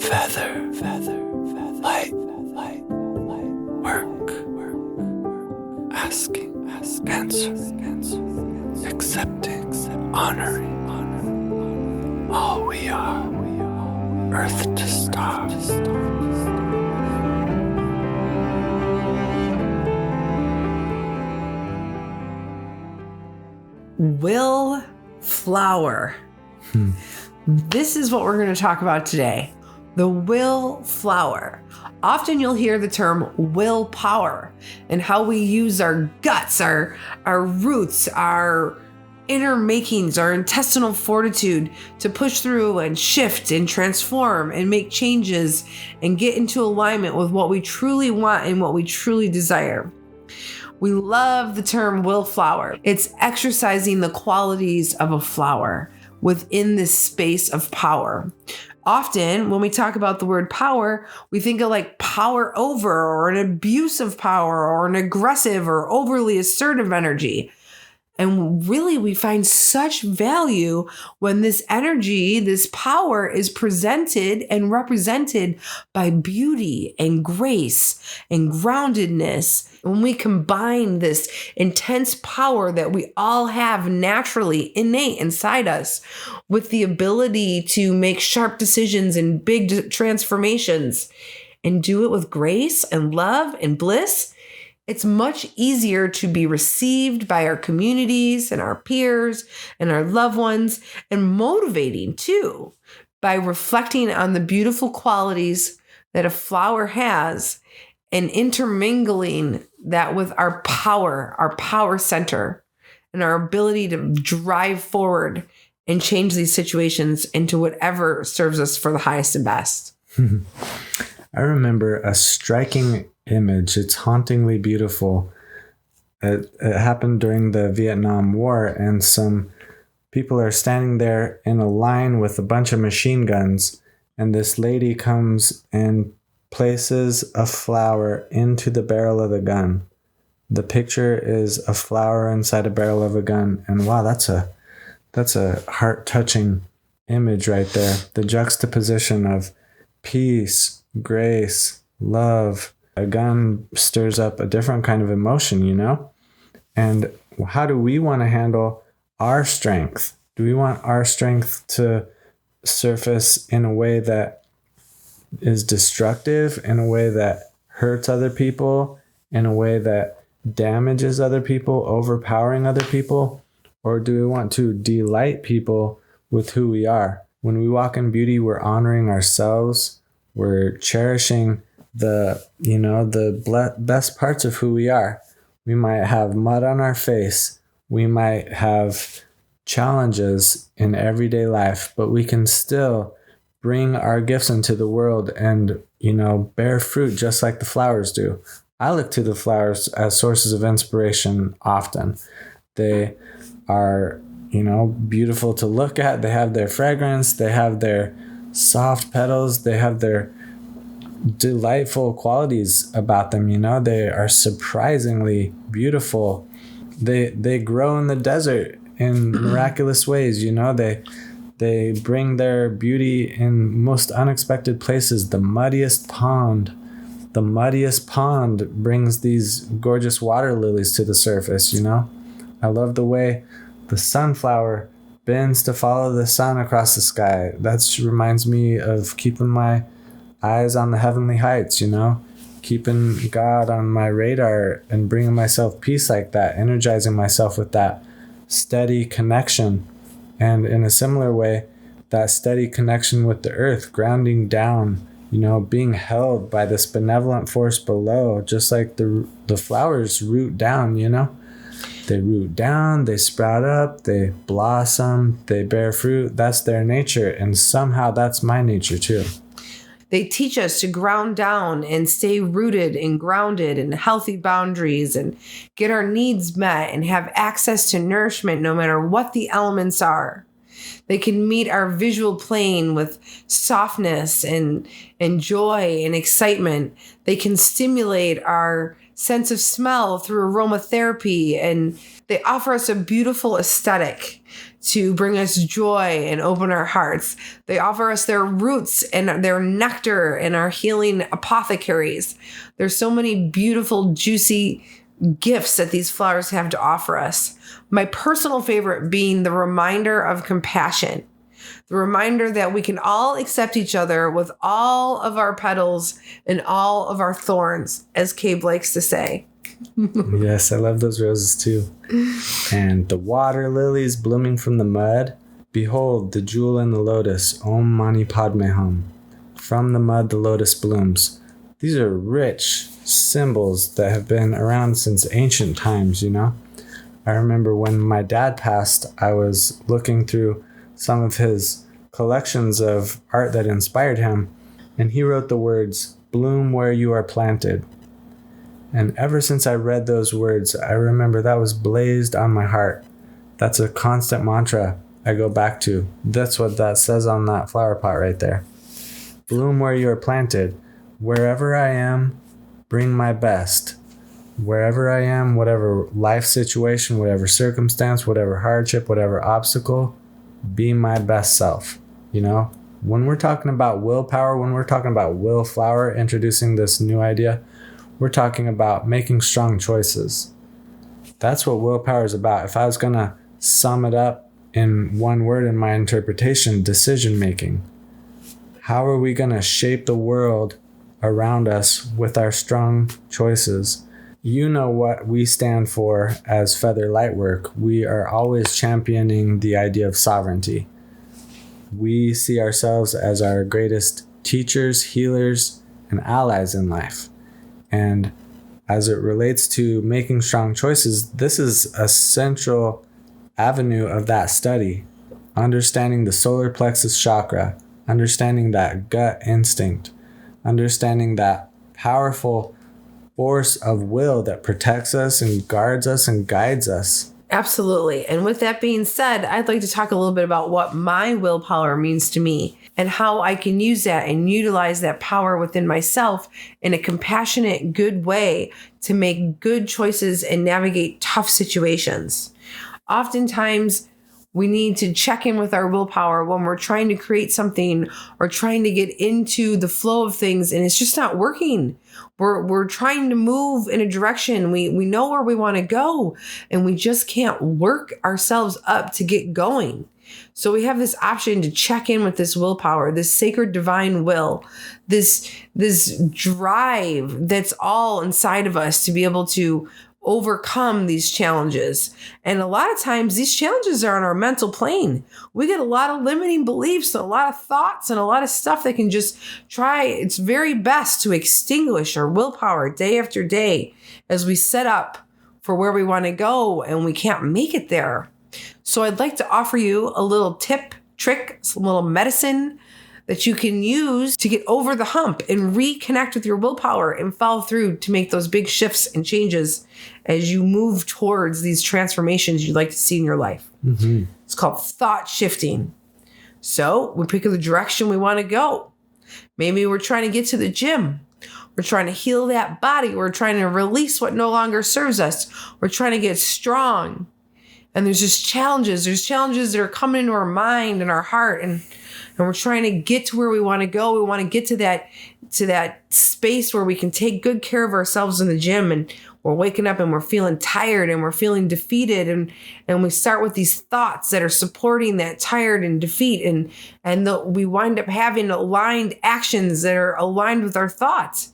feather, light, work, asking, answer, accepting, honoring, all we are, earth to star. Willflower. This is what we're going to talk about today. The willflower. Often you'll hear the term willpower and how we use our guts, our roots, our inner makings, our intestinal fortitude to push through and shift and transform and make changes and get into alignment with what we truly want and what we truly desire. We love the term willflower. It's exercising the qualities of a flower within this space of power. Often, when we talk about the word power, we think of like power over or an abuse of power or an aggressive or overly assertive energy. And really, we find such value when this energy, this power is presented and represented by beauty and grace and groundedness. When we combine this intense power that we all have naturally innate inside us with the ability to make sharp decisions and big transformations and do it with grace and love and bliss, it's much easier to be received by our communities and our peers and our loved ones, and motivating too by reflecting on the beautiful qualities that a flower has and intermingling that with our power center, and our ability to drive forward and change these situations into whatever serves us for the highest and best. I remember a striking image. It's hauntingly beautiful. It happened during the Vietnam War, and some people are standing there in a line with a bunch of machine guns, and this lady comes and places a flower into the barrel of the gun. The picture is a flower inside a barrel of a gun, and wow, that's a heart-touching image right there. The juxtaposition of peace, grace, love. A gun stirs up a different kind of emotion, you know? And how do we want to handle our strength? Do we want our strength to surface in a way that is destructive, in a way that hurts other people, in a way that damages other people, overpowering other people? Or do we want to delight people with who we are? When we walk in beauty, we're honoring ourselves. We're cherishing the best parts of who we are. We might have mud on our face. We might have challenges in everyday life, but we can still bring our gifts into the world and, bear fruit just like the flowers do. I look to the flowers as sources of inspiration often. They are, beautiful to look at. They have their fragrance. They have their soft petals. They have their delightful qualities about them. They are surprisingly beautiful. They grow in the desert in miraculous ways. They bring their beauty in most unexpected places. The muddiest pond brings these gorgeous water lilies to the surface. I love the way the sunflower bends to follow the sun across the sky. That reminds me of keeping my eyes on the heavenly heights, keeping God on my radar and bringing myself peace like that, energizing myself with that steady connection. And in a similar way, that steady connection with the earth, grounding down, being held by this benevolent force below, just like the flowers root down, They root down, they sprout up, they blossom, they bear fruit. That's their nature. And somehow that's my nature too. They teach us to ground down and stay rooted and grounded in healthy boundaries and get our needs met and have access to nourishment no matter what the elements are. They can meet our visual plane with softness and joy and excitement. They can stimulate our sense of smell through aromatherapy, and they offer us a beautiful aesthetic to bring us joy and open our hearts. They offer us their roots and their nectar and our healing apothecaries. There's so many beautiful, juicy gifts that these flowers have to offer us. My personal favorite being the reminder of compassion. The reminder that we can all accept each other with all of our petals and all of our thorns, as Cabe likes to say. Yes, I love those roses too. And the water lilies blooming from the mud. Behold, the jewel and the lotus. Om Mani Padme Hum. From the mud, the lotus blooms. These are rich symbols that have been around since ancient times, you know? I remember when my dad passed, I was looking through some of his collections of art that inspired him, and he wrote the words, "Bloom where you are planted." And ever since I read those words, I remember that was blazed on my heart. That's a constant mantra I go back to. That's what that says on that flower pot right there. Bloom where you are planted. Wherever I am, bring my best. Wherever I am, whatever life situation, whatever circumstance, whatever hardship, whatever obstacle, be my best self. You know, when we're talking about willpower, when we're talking about Willflower, introducing this new idea, we're talking about making strong choices. That's what willpower is about. If I was going to sum it up in one word in my interpretation, decision making. How are we going to shape the world around us with our strong choices? You know what we stand for as Feather Lightwork. We are always championing the idea of sovereignty. We see ourselves as our greatest teachers, healers, and allies in life. And as it relates to making strong choices, this is a central avenue of that study. Understanding the solar plexus chakra, understanding that gut instinct, understanding that powerful force of will that protects us and guards us and guides us. Absolutely. And with that being said, I'd like to talk a little bit about what my willpower means to me and how I can use that and utilize that power within myself in a compassionate, good way to make good choices and navigate tough situations. Oftentimes, we need to check in with our willpower when we're trying to create something or trying to get into the flow of things and it's just not working. We're trying to move in a direction. We know where we want to go and we just can't work ourselves up to get going. So we have this option to check in with this willpower, this sacred divine will, this drive that's all inside of us to be able to overcome these challenges. And a lot of times these challenges are on our mental plane. We get a lot of limiting beliefs, and a lot of thoughts, and a lot of stuff that can just try its very best to extinguish our willpower day after day as we set up for where we want to go and we can't make it there. So I'd like to offer you a little tip, trick, some little medicine that you can use to get over the hump and reconnect with your willpower and follow through to make those big shifts and changes as you move towards these transformations you'd like to see in your life. Mm-hmm. It's called thought shifting. So we pick the direction we want to go. Maybe we're trying to get to the gym. We're trying to heal that body. We're trying to release what no longer serves us. We're trying to get strong. And there's just challenges. There's challenges that are coming into our mind and our heart, and we're trying to get to where we want to go. We want to get to that space where we can take good care of ourselves in the gym, and we're waking up and we're feeling tired and we're feeling defeated, and we start with these thoughts that are supporting that tired and defeat, and we wind up having aligned actions that are aligned with our thoughts.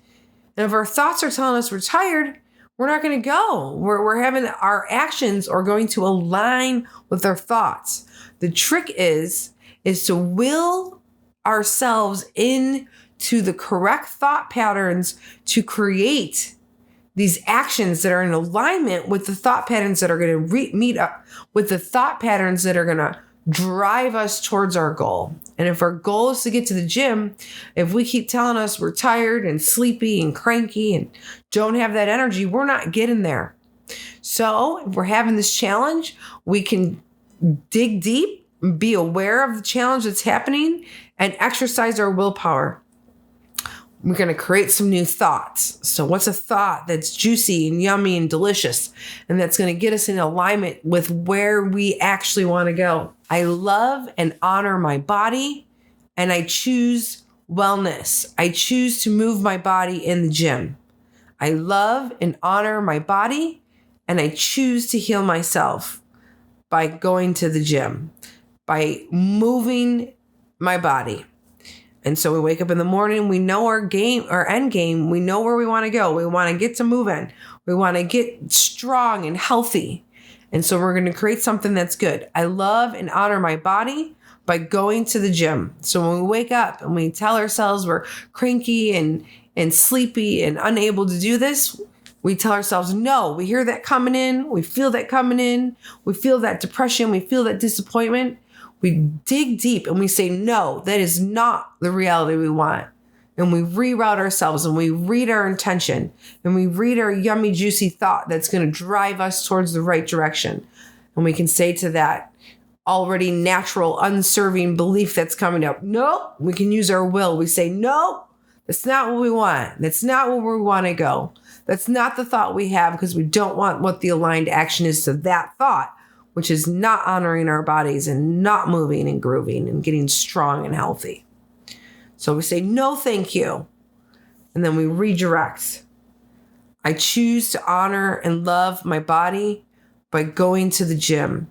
And if our thoughts are telling us we're tired, we're not going to go. We're having our actions are going to align with our thoughts. The trick is to will ourselves into the correct thought patterns to create these actions that are in alignment with the thought patterns that are going to meet up with the thought patterns that are going to drive us towards our goal. And if our goal is to get to the gym, if we keep telling us we're tired and sleepy and cranky and don't have that energy, we're not getting there. So if we're having this challenge, we can dig deep, be aware of the challenge that's happening, and exercise our willpower. we're going to create some new thoughts. So what's a thought that's juicy and yummy and delicious, and that's going to get us in alignment with where we actually want to go? I love and honor my body, and I choose wellness. I choose to move my body in the gym. I love and honor my body, and I choose to heal myself by going to the gym, by moving my body. And so we wake up in the morning, we know our end game, we know where we want to go. We want to get to moving. We want to get strong and healthy. And so we're going to create something that's good. I love and honor my body by going to the gym. So when we wake up and we tell ourselves we're cranky and sleepy and unable to do this, we tell ourselves, no. We hear that coming in. We feel that coming in. We feel that depression. We feel that disappointment. We dig deep and we say, no, that is not the reality we want. And we reroute ourselves and we read our intention and we read our yummy, juicy thought that's going to drive us towards the right direction. And we can say to that already natural, unserving belief that's coming up, no, we can use our will. We say, no, that's not what we want. That's not where we want to go. That's not the thought we have, because we don't want what the aligned action is to that thought, which is not honoring our bodies and not moving and grooving and getting strong and healthy. So we say, no, thank you. And then we redirect. I choose to honor and love my body by going to the gym.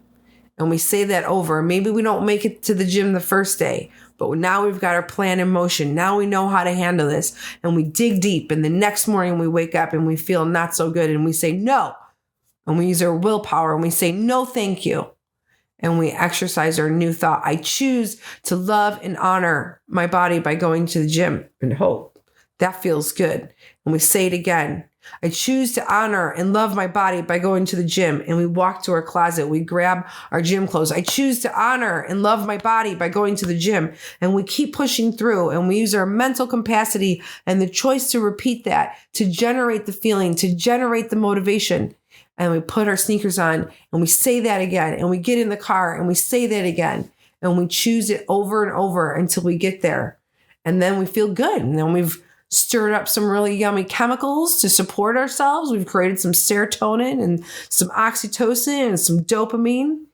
And we say that over. Maybe we don't make it to the gym the first day, but now we've got our plan in motion. Now we know how to handle this. And we dig deep. And the next morning we wake up and we feel not so good. And we say, no. And we use our willpower and we say, no, thank you. And we exercise our new thought. I choose to love and honor my body by going to the gym and hope. That feels good. And we say it again. I choose to honor and love my body by going to the gym, and we walk to our closet. We grab our gym clothes. I choose to honor and love my body by going to the gym, and we keep pushing through, and we use our mental capacity and the choice to repeat that, to generate the feeling, to generate the motivation. And we put our sneakers on and we say that again, and we get in the car and we say that again, and we choose it over and over until we get there. And then we feel good. And then we've stirred up some really yummy chemicals to support ourselves. We've created some serotonin and some oxytocin and some dopamine.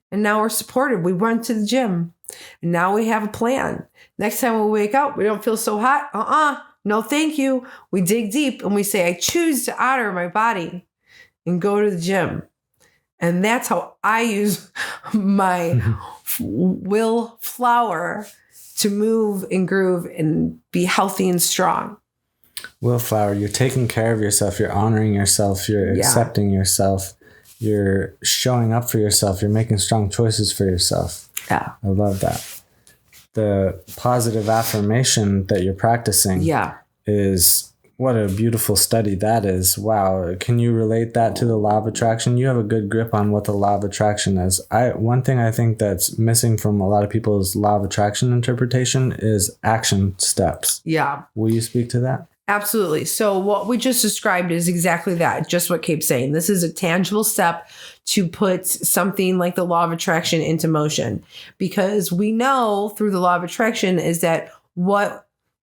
And now we're supported. We run to the gym. And now we have a plan. Next time we wake up, we don't feel so hot. No, thank you. We dig deep and we say, I choose to honor my body and go to the gym. And that's how I use my willflower to move and groove and be healthy and strong. Willflower, you're taking care of yourself. You're honoring yourself. You're accepting yourself. You're showing up for yourself. You're making strong choices for yourself. Yeah. I love that. The positive affirmation that you're practicing is, what a beautiful study that is. Wow. Can you relate that to the law of attraction? You have a good grip on what the law of attraction is. One thing I think that's missing from a lot of people's law of attraction interpretation is action steps. Yeah. Will you speak to that? Absolutely. So what we just described is exactly that. Just what Kate's saying. This is a tangible step to put something like the law of attraction into motion, because we know through the law of attraction is that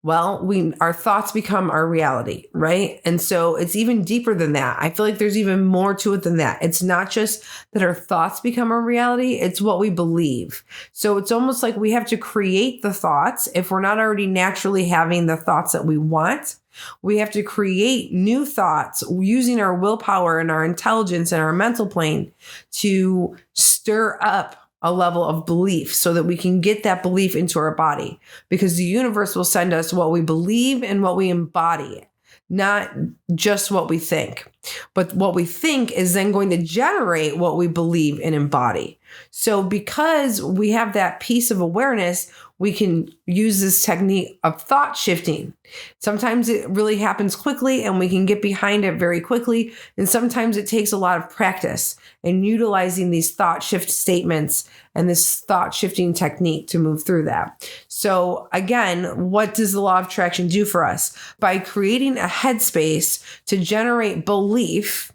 our thoughts become our reality, right? And so it's even deeper than that. I feel like there's even more to it than that. It's not just that our thoughts become our reality, it's what we believe. So it's almost like we have to create the thoughts. If we're not already naturally having the thoughts that we want, we have to create new thoughts using our willpower and our intelligence and our mental plane to stir up a level of belief so that we can get that belief into our body, because the universe will send us what we believe and what we embody, not just what we think. But what we think is then going to generate what we believe and embody. So because we have that piece of awareness, we can use this technique of thought shifting. Sometimes it really happens quickly and we can get behind it very quickly. And sometimes it takes a lot of practice and utilizing these thought shift statements and this thought shifting technique to move through that. So again, what does the law of attraction do for us? By creating a headspace to generate belief,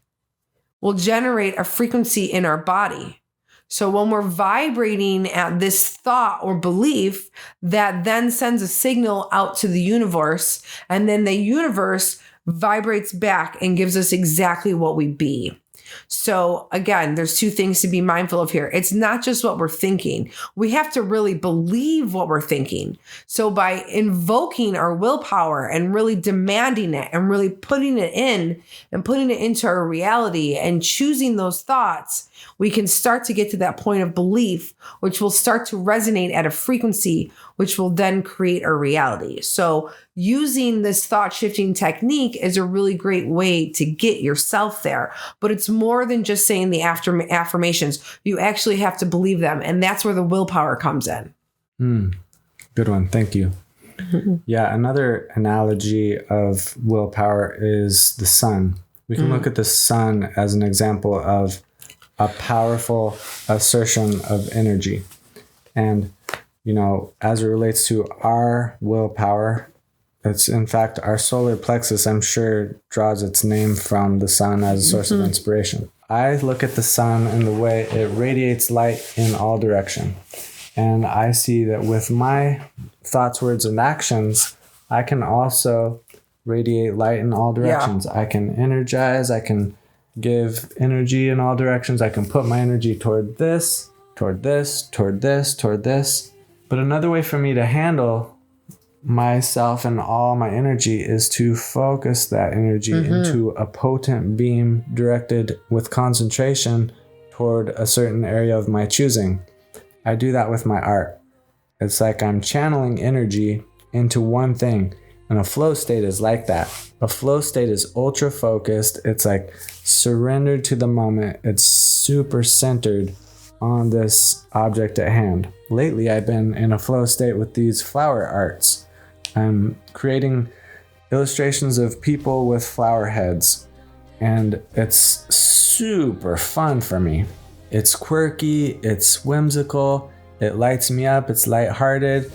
will generate a frequency in our body. So when we're vibrating at this thought or belief, that then sends a signal out to the universe, and then the universe vibrates back and gives us exactly what we be. So again, there's two things to be mindful of here. It's not just what we're thinking. We have to really believe what we're thinking. So by invoking our willpower and really demanding it and really putting it in and putting it into our reality and choosing those thoughts, we can start to get to that point of belief, which will start to resonate at a frequency, which will then create a reality. So using this thought shifting technique is a really great way to get yourself there. But it's more than just saying the affirmations. You actually have to believe them. And that's where the willpower comes in. Good one. Thank you. Yeah. Another analogy of willpower is the sun. We can look at the sun as an example of a powerful assertion of energy. And, you know, as it relates to our willpower, it's in fact our solar plexus, I'm sure, draws its name from the sun as a source of inspiration. I look at the sun in the way it radiates light in all direction. And I see that with my thoughts, words, and actions, I can also radiate light in all directions. I can energize, I can give energy in all directions. I can put my energy toward this, toward this, toward this, toward this. But another way for me to handle myself and all my energy is to focus that energy into a potent beam directed with concentration toward a certain area of my choosing. I do that with my art. It's like I'm channeling energy into one thing. And a flow state is like that. A flow state is ultra focused. It's like surrendered to the moment. It's super centered on this object at hand. Lately, I've been in a flow state with these flower arts. I'm creating illustrations of people with flower heads, and it's super fun for me. It's quirky, it's whimsical, it lights me up, it's lighthearted.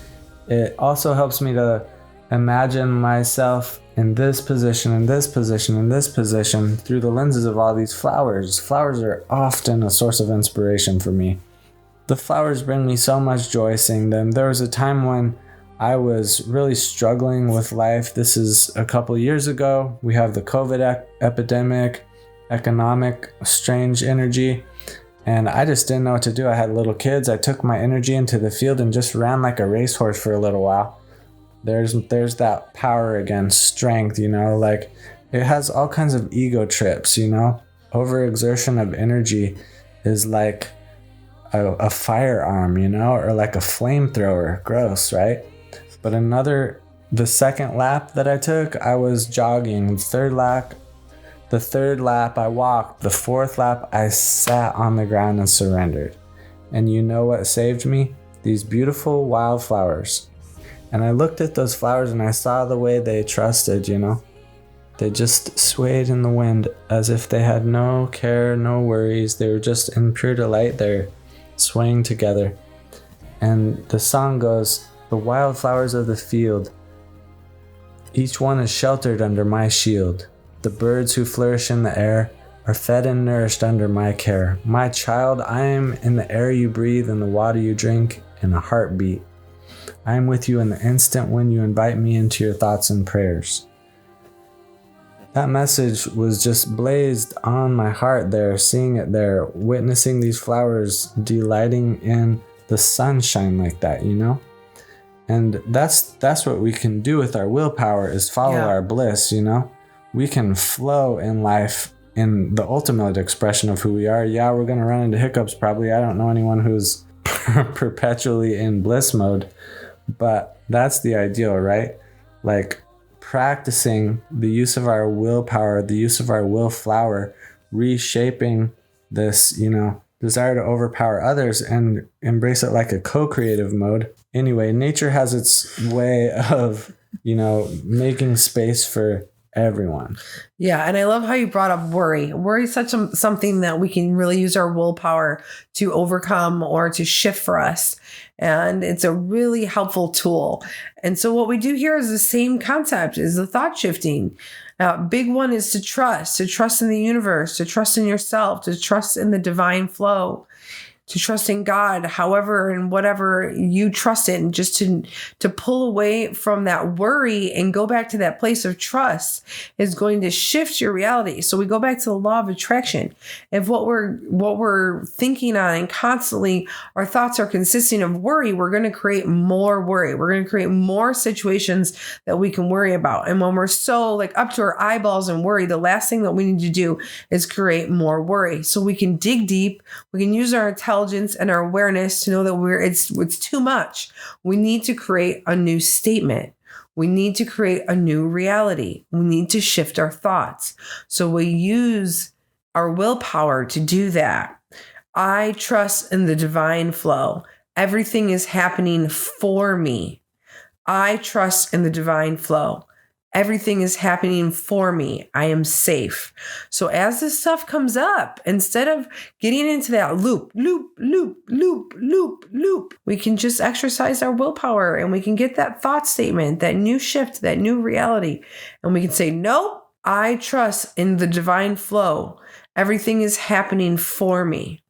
It also helps me to imagine myself in this position, in this position, in this position through the lenses of all these flowers. Flowers are often a source of inspiration for me. The flowers bring me so much joy seeing them. There was a time when I was really struggling with life. This is a couple years ago. We have the COVID epidemic, economic, strange energy, and I just didn't know what to do. I had little kids. I took my energy into the field and just ran like a racehorse for a little while. There's that power again, strength, you know, like it has all kinds of ego trips, you know. Overexertion of energy is like a firearm, you know, or like a flamethrower. Gross, right? But the second lap that I took, I was jogging. The third lap I walked. The fourth lap I sat on the ground and surrendered. And you know what saved me? These beautiful wildflowers. And I looked at those flowers and I saw the way they trusted, you know. They just swayed in the wind as if they had no care, no worries. They were just in pure delight. They're swaying together. And the song goes, "The wildflowers of the field, each one is sheltered under my shield. The birds who flourish in the air are fed and nourished under my care. My child, I am in the air you breathe and the water you drink in a heartbeat. I am with you in the instant when you invite me into your thoughts and prayers." That message was just blazed on my heart there, seeing it there, witnessing these flowers, delighting in the sunshine like that, you know? And that's what we can do with our willpower, is follow our bliss, you know? We can flow in life in the ultimate expression of who we are. Yeah, we're going to run into hiccups probably. I don't know anyone who's perpetually in bliss mode, but that's the ideal, right? Like practicing the use of our willpower, the use of our willflower, reshaping this, you know, desire to overpower others and embrace it like a co-creative mode. Anyway, nature has its way of, you know, making space for everyone. Yeah, and I love how you brought up worry. Worry is something that we can really use our willpower to overcome or to shift for us. And it's a really helpful tool. And so what we do here is the same concept, is the thought shifting. Big one is to trust in the universe, to trust in yourself, to trust in the divine flow. to trust in God, however and whatever you trust in, just to pull away from that worry and go back to that place of trust is going to shift your reality. So we go back to the law of attraction. If what we're thinking on and constantly our thoughts are consisting of worry, we're going to create more worry. We're going to create more situations that we can worry about. And when we're so like up to our eyeballs in worry, the last thing that we need to do is create more worry. So we can dig deep. We can use our intelligence and our awareness to know that it's too much. We need to create a new statement. We need to create a new reality. We need to shift our thoughts. So we use our willpower to do that. I trust in the divine flow. Everything is happening for me. I trust in the divine flow. Everything is happening for me. I am safe. So as this stuff comes up, instead of getting into that loop, we can just exercise our willpower and we can get that thought statement, that new shift, that new reality. And we can say, no, I trust in the divine flow. Everything is happening for me.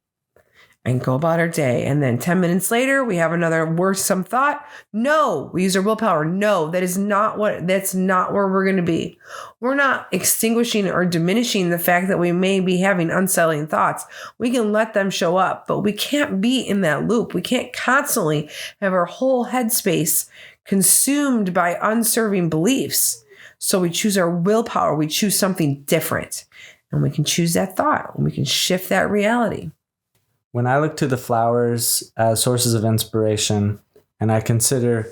And go about our day. And then 10 minutes later, we have another worrisome thought. No, we use our willpower. No, that's not where we're going to be. We're not extinguishing or diminishing the fact that we may be having unsettling thoughts. We can let them show up, but we can't be in that loop. We can't constantly have our whole headspace consumed by unserving beliefs. So we choose our willpower. We choose something different. And we can choose that thought. And we can shift that reality. When I look to the flowers as sources of inspiration, and I consider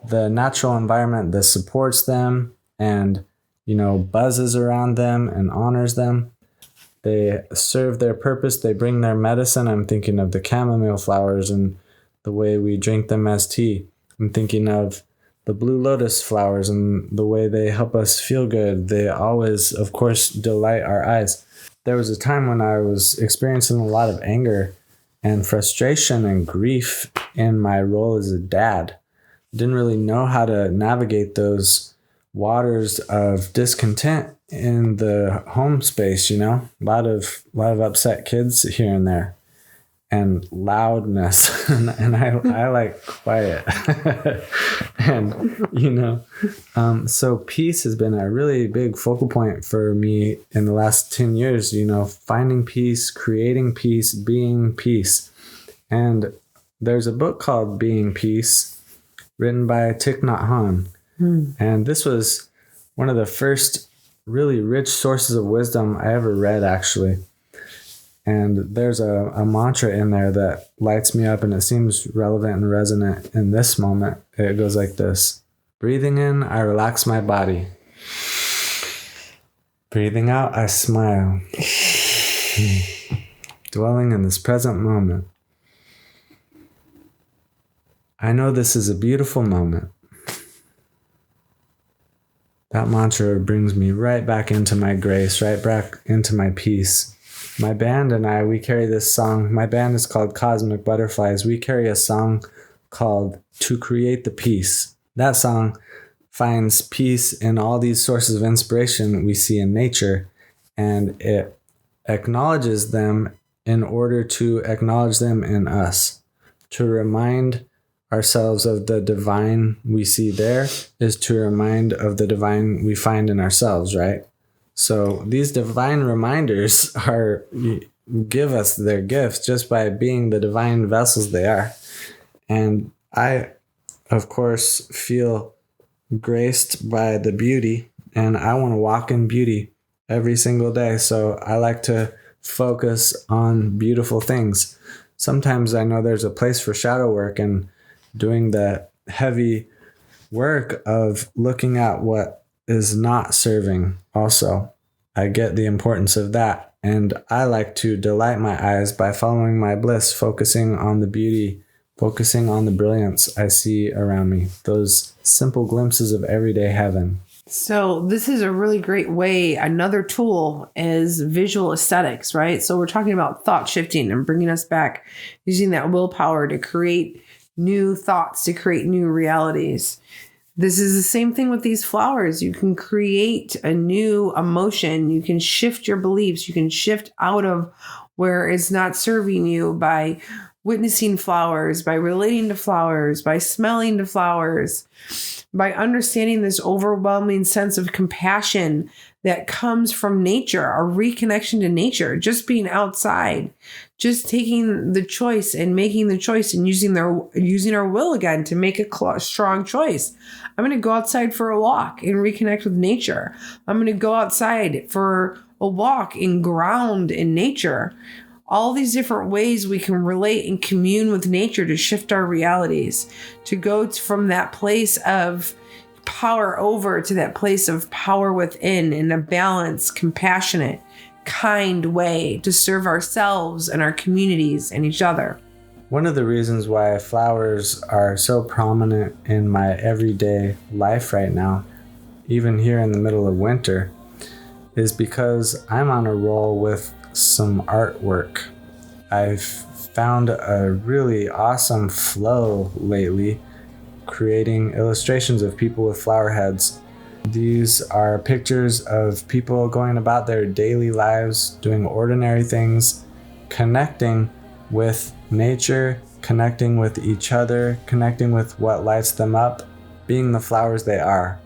the natural environment that supports them and, buzzes around them and honors them, they serve their purpose, they bring their medicine. I'm thinking of the chamomile flowers and the way we drink them as tea. I'm thinking of the blue lotus flowers and the way they help us feel good. They always, of course, delight our eyes. There was a time when I was experiencing a lot of anger and frustration and grief in my role as a dad. Didn't really know how to navigate those waters of discontent in the home space, a lot of upset kids here and there, and loudness, and I like quiet, and so peace has been a really big focal point for me in the last 10 years. Finding peace, creating peace, being peace. And there's a book called Being Peace, written by Thich Nhat Hanh. And this was one of the first really rich sources of wisdom I ever read, actually. And there's a mantra in there that lights me up, and it seems relevant and resonant in this moment. It goes like this: breathing in, I relax my body. Breathing out, I smile. Dwelling in this present moment. I know this is a beautiful moment. That mantra brings me right back into my grace, right back into my peace. My band and I, we carry this song. My band is called Cosmic Butterflies. We carry a song called To Create the Peace. That song finds peace in all these sources of inspiration we see in nature, and it acknowledges them in order to acknowledge them in us. To remind ourselves of the divine we see there is to remind of the divine we find in ourselves, right? So these divine reminders give us their gifts just by being the divine vessels they are. And I, of course, feel graced by the beauty, and I want to walk in beauty every single day. So I like to focus on beautiful things. Sometimes I know there's a place for shadow work and doing the heavy work of looking at what is not serving also. I get the importance of that. And I like to delight my eyes by following my bliss, focusing on the beauty, focusing on the brilliance I see around me. Those simple glimpses of everyday heaven. So this is a really great way. Another tool is visual aesthetics, right? So we're talking about thought shifting and bringing us back, using that willpower to create new thoughts, to create new realities. This is the same thing with these flowers. You can create a new emotion. You can shift your beliefs. You can shift out of where it's not serving you by witnessing flowers, by relating to flowers, by smelling to flowers, by understanding this overwhelming sense of compassion that comes from nature, a reconnection to nature, just being outside, just taking the choice and making the choice and using our will again to make a strong choice. I'm going to go outside for a walk and reconnect with nature. I'm going to go outside for a walk and ground in nature. All these different ways we can relate and commune with nature to shift our realities, to go from that place of power over to that place of power within in a balanced, compassionate, kind way to serve ourselves and our communities and each other. One of the reasons why flowers are so prominent in my everyday life right now, even here in the middle of winter, is because I'm on a roll with some artwork. I've found a really awesome flow lately, creating illustrations of people with flower heads. These are pictures of people going about their daily lives, doing ordinary things, connecting with nature, connecting with each other, connecting with what lights them up, being the flowers they are.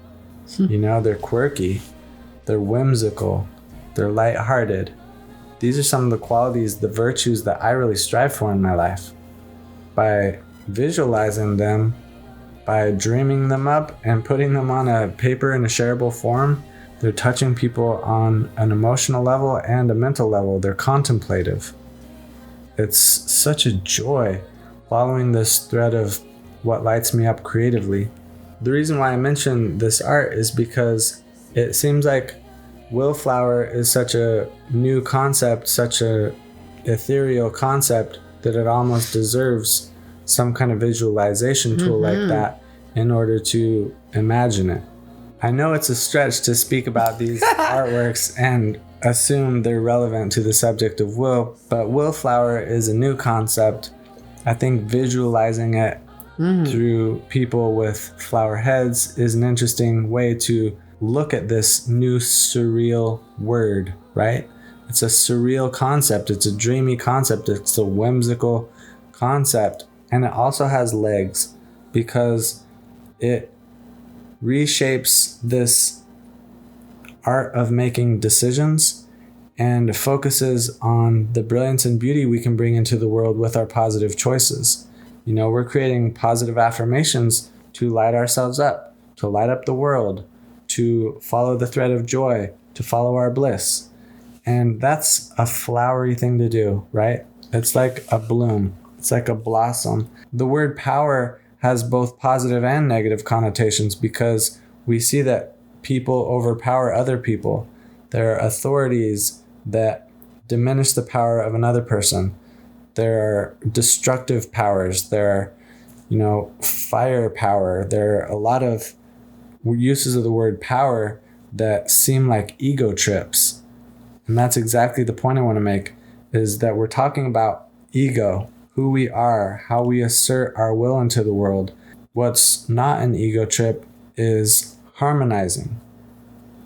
You know, they're quirky, they're whimsical, they're lighthearted. These are some of the qualities, the virtues that I really strive for in my life. By visualizing them, by dreaming them up and putting them on a paper in a shareable form, they're touching people on an emotional level and a mental level. They're contemplative. It's such a joy following this thread of what lights me up creatively. The reason why I mention this art is because it seems like Willflower is such a new concept, such a ethereal concept, that it almost deserves some kind of visualization tool like that in order to imagine it. I know it's a stretch to speak about these artworks and assume they're relevant to the subject of will, but Willflower is a new concept. I think visualizing it through people with flower heads is an interesting way to look at this new surreal word, right? It's a surreal concept. It's a dreamy concept. It's a whimsical concept. And it also has legs because it reshapes this art of making decisions and focuses on the brilliance and beauty we can bring into the world with our positive choices. You know, we're creating positive affirmations to light ourselves up, to light up the world, to follow the thread of joy, to follow our bliss. And that's a flowery thing to do, right? It's like a bloom. It's like a blossom. The word power has both positive and negative connotations because we see that people overpower other people. There are authorities that diminish the power of another person. There are destructive powers. There are, firepower. There are a lot of uses of the word power that seem like ego trips. And that's exactly the point I want to make, is that we're talking about ego, who we are, how we assert our will into the world. What's not an ego trip is harmonizing.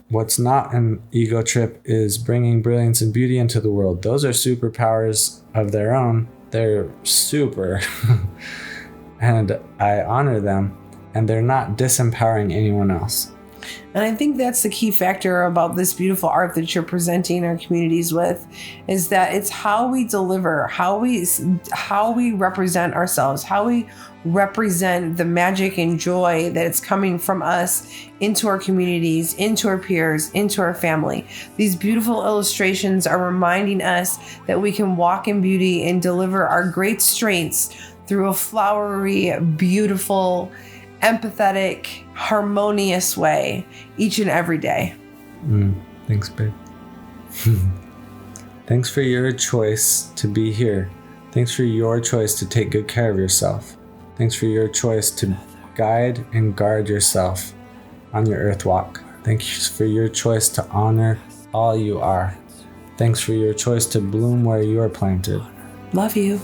What's not an ego trip is bringing brilliance and beauty into the world. Those are superpowers of their own. They're super. And I honor them. And they're not disempowering anyone else. And I think that's the key factor about this beautiful art that you're presenting our communities with, is that it's how we deliver, how we represent ourselves, how we represent the magic and joy that it's coming from us into our communities, into our peers, into our family. These beautiful illustrations are reminding us that we can walk in beauty and deliver our great strengths through a flowery, beautiful, empathetic, harmonious way each and every day. Thanks, babe. Thanks for your choice to be here. Thanks for your choice to take good care of yourself. Thanks for your choice to guide and guard yourself on your earth walk. Thanks for your choice to honor all you are. Thanks for your choice to bloom where you are planted. Love you.